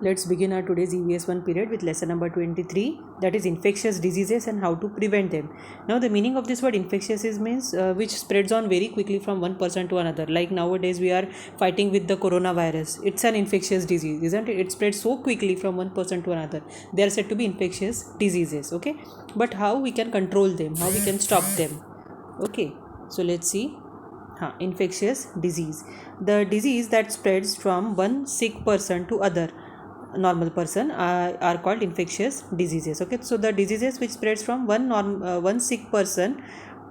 Let's begin our today's EVS1 period with lesson number 23, that is infectious diseases and how to prevent them. Now the meaning of this word infectious is means which spreads on very quickly from one person to another. Like nowadays we are fighting with the coronavirus. It's an infectious disease, isn't it? It spreads so quickly from one person to another. They are said to be infectious diseases, okay? But how we can control them, how we can stop them? Okay, so let's see. Infectious disease, the disease that spreads from one sick person to other normal person are called infectious diseases. Okay, so the diseases which spreads from one sick person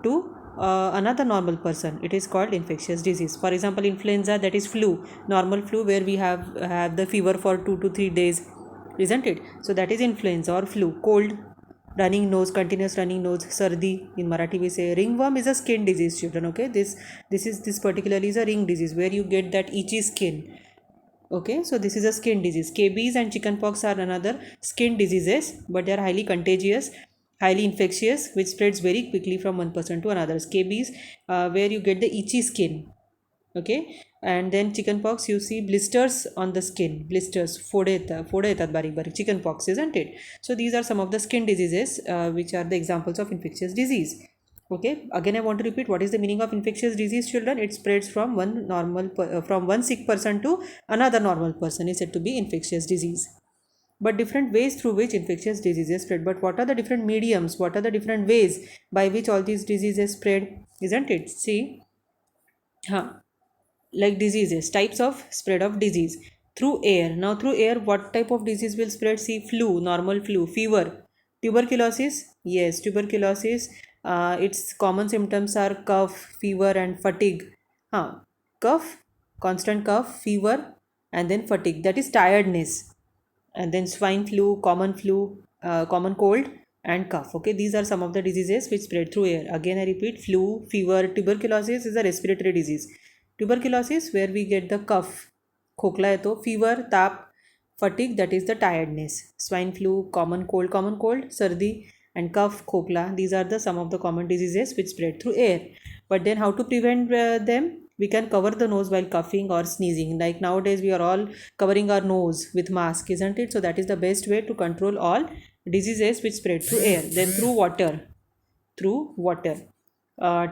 to another normal person, it is called infectious disease. For example, influenza, that is flu, normal flu where we have the fever for 2 to 3 days, isn't it? So that is influenza or flu. Cold, running nose, continuous running nose, sardi in Marathi we say. Ringworm is a skin disease, children. Okay, this particularly is a ring disease where you get that itchy skin. Okay, so this is a skin disease. Scabies and chickenpox are another skin diseases, but they are highly contagious, highly infectious, which spreads very quickly from one person to another. Scabies, where you get the itchy skin. Okay, and then chickenpox, you see blisters on the skin, blisters, फोडे येतात बारीक बारीक, chickenpox, isn't it? So these are some of the skin diseases which are the examples of infectious disease. Okay, again I want to repeat, what is the meaning of infectious disease, children? It spreads from from one sick person to another normal person is said to be infectious disease. But different ways through which infectious diseases spread. But what are the different mediums, what are the different ways by which all these diseases spread, isn't it? See, like diseases, types of spread of disease through air. Now through air, what type of disease will spread? See, flu, normal flu. Fever, tuberculosis, yes, tuberculosis, its common symptoms are cough, fever and fatigue. Cough, constant cough, fever, and then fatigue, that is tiredness. And then swine flu, common cold and cough. Okay, these are some of the diseases which spread through air. Again I repeat, flu, fever. Tuberculosis is a respiratory disease. Tuberculosis, where we get the cough, खोकला येतो, fever, ताप, fatigue, that is the tiredness. Swine flu, common cold, sardi, and cough, khokla, these are the some of the common diseases which spread through air. But then how to prevent them? We can cover the nose while coughing or sneezing. Like nowadays we are all covering our nose with mask, isn't it? So that is the best way to control all diseases which spread through air. Then through water,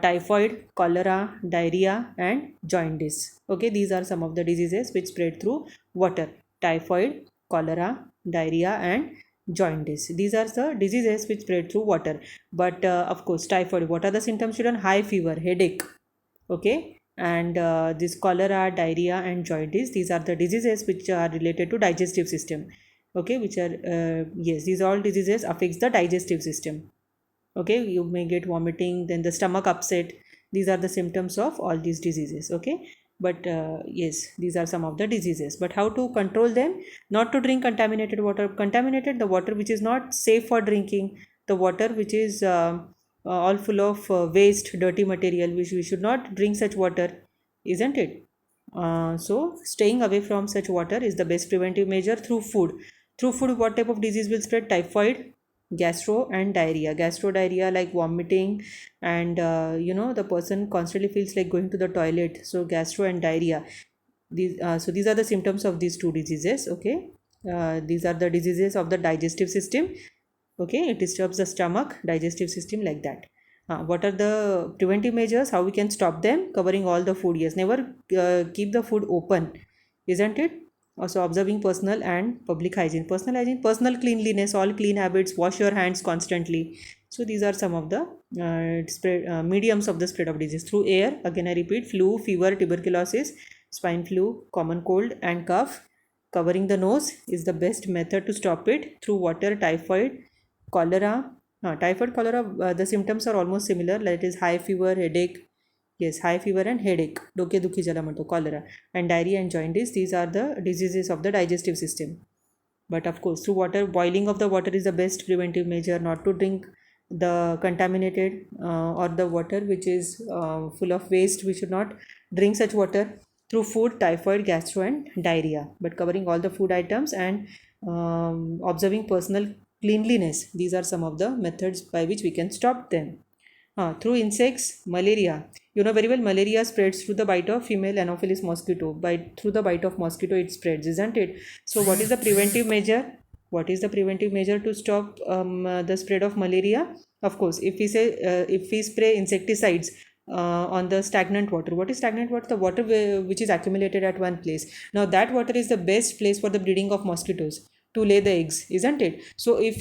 typhoid, cholera, diarrhea and jaundice. Okay, these are some of the diseases which spread through water. Typhoid, cholera, diarrhea and jaundice, these are the diseases which spread through water. But of course, typhoid, what are the symptoms, children? High fever, headache. Okay, and this cholera, diarrhea and jaundice, these are the diseases which are related to digestive system. Okay, which are yes, these all diseases affects the digestive system. Okay, you may get vomiting, then the stomach upset. These are the symptoms of all these diseases. Okay, but yes, these are some of the diseases. But how to control them? Not to drink contaminated water. Contaminated, the water which is not safe for drinking, the water which is all full of waste, dirty material, which we should not drink such water, isn't it? So staying away from such water is the best preventive measure. Through food, what type of disease will spread? Typhoid, gastro and diarrhea. Gastro, diarrhea, like vomiting, and the person constantly feels like going to the toilet, so gastro and diarrhea. These are the symptoms of these two diseases. Okay, these are the diseases of the digestive system. Okay, it disturbs the stomach, digestive system, like that. What are the preventive measures, how we can stop them? Covering all the food. Yes, never keep the food open, isn't it? Also observing personal and public hygiene. Personal cleanliness, all clean habits, wash your hands constantly. So these are some of the mediums of the spread of disease through air. Again I repeat, flu, fever, tuberculosis, swine flu, common cold and cough. Covering the nose is the best method to stop it. Through water, typhoid, cholera. Typhoid, cholera, the symptoms are almost similar, that is high fever, headache. Yes, high fever and headache, डोकेदुखी ज्याला म्हणतो, cholera, and diarrhea and jaundice, these are the diseases of the digestive system. But of course, through water, boiling of the water is the best preventive measure. Not to drink the contaminated or the water which is full of waste. We should not drink such water. Through food, typhoid, gastro and diarrhea. But covering all the food items and observing personal cleanliness, these are some of the methods by which we can stop them. Through insects, malaria. You know very well, malaria spreads through the bite of female Anopheles mosquito. Through the bite of mosquito, it spreads, isn't it? So, what is the preventive measure? What is the preventive measure to stop the spread of malaria? Of course, if we spray insecticides on the stagnant water. What is stagnant water? The water which is accumulated at one place. Now, that water is the best place for the breeding of mosquitoes to lay the eggs, isn't it? So, if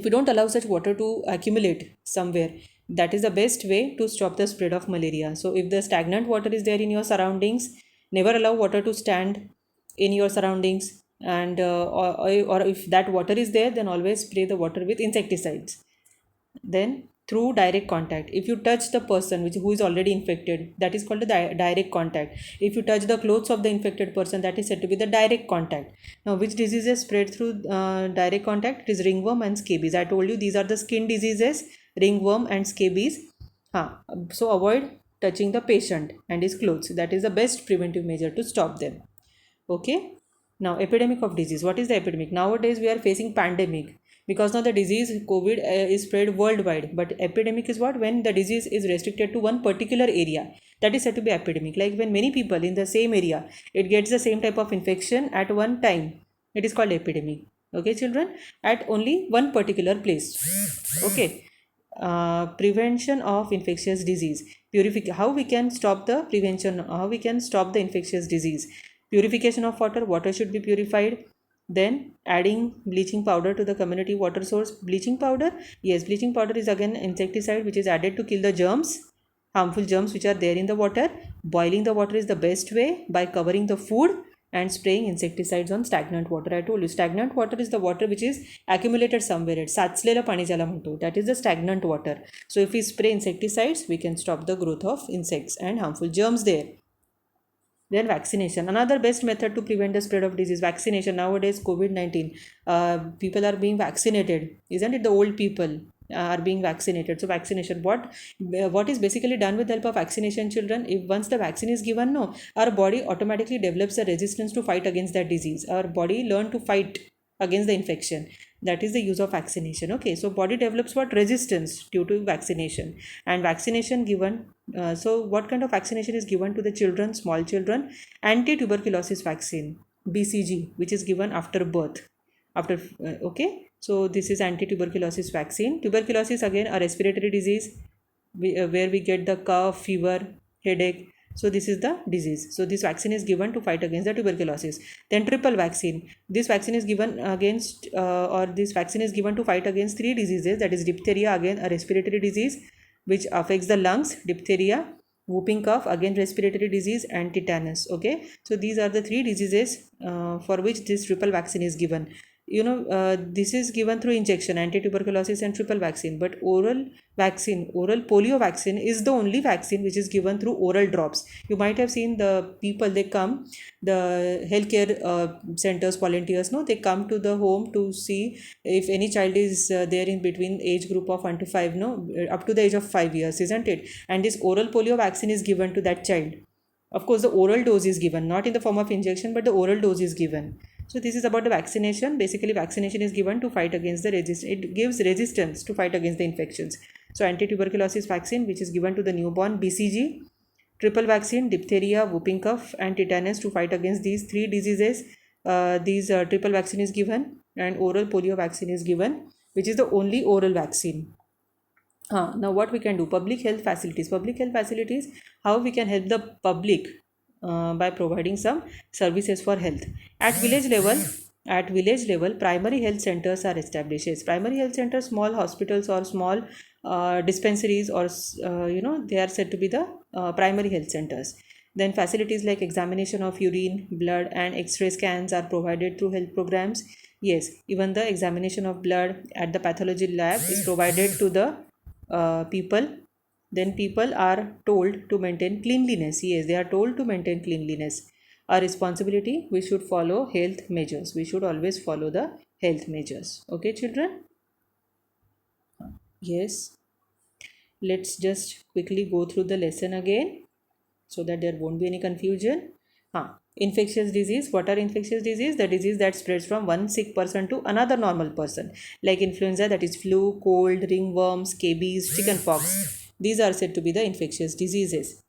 we don't allow such water to accumulate somewhere, that is the best way to stop the spread of malaria. So if the stagnant water is there in your surroundings, never allow water to stand in your surroundings. And or if that water is there, then always spray the water with insecticides. Then through direct contact, if you touch the person who is already infected, that is called the direct contact. If you touch the clothes of the infected person, that is said to be the direct contact. Now, which diseases spread through direct contact? It is ringworm and scabies. I told you these are the skin diseases, ringworm and scabies. So avoid touching the patient and his clothes. That is the best preventive measure to stop them. Okay. Now, epidemic of disease. What is the epidemic? Nowadays we are facing pandemic, because now the disease COVID is spread worldwide. But epidemic is what? When the disease is restricted to one particular area, that is said to be epidemic. Like when many people in the same area, it gets the same type of infection at one time, it is called epidemic. Okay children, at only one particular place. Okay. Prevention of infectious disease. How we can stop the prevention, how we can stop the infectious disease? Purification of water. Water should be purified. Then adding bleaching powder to the community water source. Bleaching powder, yes, bleaching powder is again insecticide which is added to kill the germs, harmful germs which are there in the water. Boiling the water is the best way, by covering the food, and spraying insecticides on stagnant water. I told you stagnant water is the water which is accumulated somewhere. It's साचलेलं पाणी ज्याला म्हणतो, that is the stagnant water. So if we spray insecticides, we can stop the growth of insects and harmful germs there. Then vaccination, another best method to prevent the spread of disease. Vaccination. Nowadays COVID-19, people are being vaccinated, isn't it? The old people are being vaccinated. So vaccination, what is basically done with the help of vaccination, children? If once the vaccine is given, no, our body automatically develops a resistance to fight against that disease. Our body learn to fight against the infection. That is the use of vaccination. Okay, so body develops what? Resistance due to vaccination. And vaccination given, so what kind of vaccination is given to the children, small children? Anti-tuberculosis vaccine, BCG, which is given after birth. Okay, so this is anti-tuberculosis vaccine. Tuberculosis again a respiratory disease, where we get the cough, fever, headache. So this is the disease. So this vaccine is given to fight against the tuberculosis. Then triple vaccine. This vaccine is given against this vaccine is given to fight against three diseases. That is diphtheria, again a respiratory disease which affects the lungs, diphtheria. Whooping cough, again respiratory disease, and tetanus. Okay, so these are the three diseases for which this triple vaccine is given. This is given through injection, anti-tuberculosis and triple vaccine. But oral polio vaccine is the only vaccine which is given through oral drops. You might have seen the people, they come, the healthcare centers volunteers, no, they come to the home to see if any child is there in between age group of 1 to 5, no, up to the age of 5 years, isn't it? And this oral polio vaccine is given to that child. Of course, the oral dose is given, not in the form of injection, but the oral dose is given. So this is about the vaccination. Basically, vaccination is given to fight against the it gives resistance to fight against the infections. So anti-tuberculosis vaccine, which is given to the newborn, BCG, triple vaccine, diphtheria, whooping cough, and tetanus, to fight against these three diseases. Triple vaccine is given, and oral polio vaccine is given, which is the only oral vaccine. Now what we can do? Public health facilities, how we can help the public by providing some services for health. At village level, primary health centers are established. Yes, primary health centers, small hospitals or small dispensaries, or they are said to be the primary health centers. Then facilities like examination of urine, blood, and x-ray scans are provided through health programs. Yes, even the examination of blood at the pathology lab is provided to the people. Then people are told to maintain cleanliness. Yes, they are told to maintain cleanliness. Our responsibility, we should follow health measures. We should always follow the health measures. Okay, children? Yes. Let's just quickly go through the lesson again so that there won't be any confusion. Infectious disease. What are infectious disease? The disease that spreads from one sick person to another normal person, like influenza, that is flu, cold, ringworm, scabies, chickenpox. These are said to be the infectious diseases.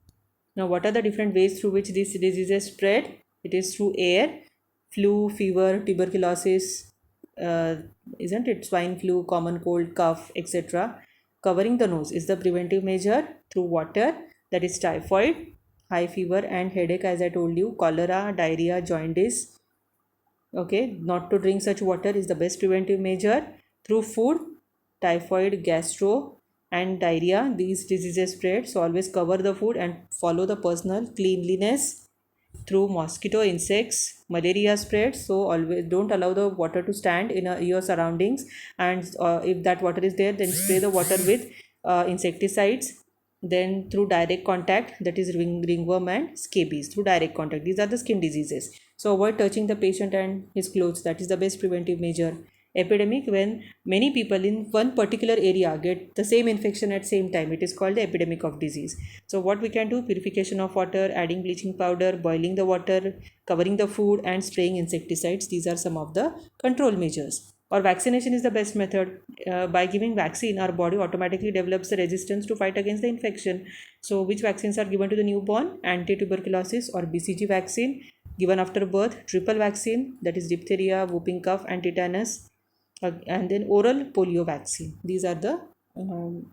Now, what are the different ways through which these diseases spread? It is through air, flu, fever, tuberculosis, uh, isn't it? Swine flu, common cold, cough, etc. Covering the nose is the preventive measure. Through water, that is typhoid, high fever and headache, as I told you, cholera, diarrhea, jaundice. Okay, not to drink such water is the best preventive measure. Through food, typhoid, gastro, and diarrhea, these diseases spread. So always cover the food and follow the personal cleanliness. Through mosquito, insects, malaria spreads. So always don't allow the water to stand in your surroundings, and if that water is there, then spray the water with insecticides. Then through direct contact, that is ringworm and scabies, through direct contact, these are the skin diseases. So avoid touching the patient and his clothes, that is the best preventive measure. Epidemic, when many people in one particular area get the same infection at same time, it is called the epidemic of disease. So what we can do: purification of water, adding bleaching powder, boiling the water, covering the food, and spraying insecticides. These are some of the control measures. Or vaccination is the best method. By giving vaccine, our body automatically develops the resistance to fight against the infection. So which vaccines are given to the newborn? Anti-tuberculosis or BCG vaccine given after birth, triple vaccine, that is diphtheria, whooping cough, and tetanus, and then oral polio vaccine. These are the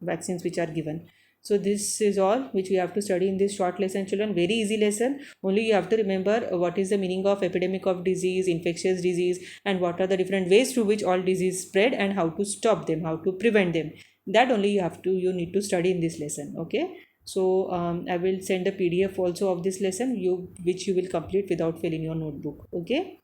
vaccines which are given. So this is all which we have to study in this short lesson, children. Very easy lesson. Only you have to remember what is the meaning of epidemic of disease, infectious disease, and what are the different ways through which all disease spread, and how to stop them, how to prevent them. That only you need to study in this lesson. Okay. So I will send a PDF also of this lesson, which you will complete without filling your notebook. Okay.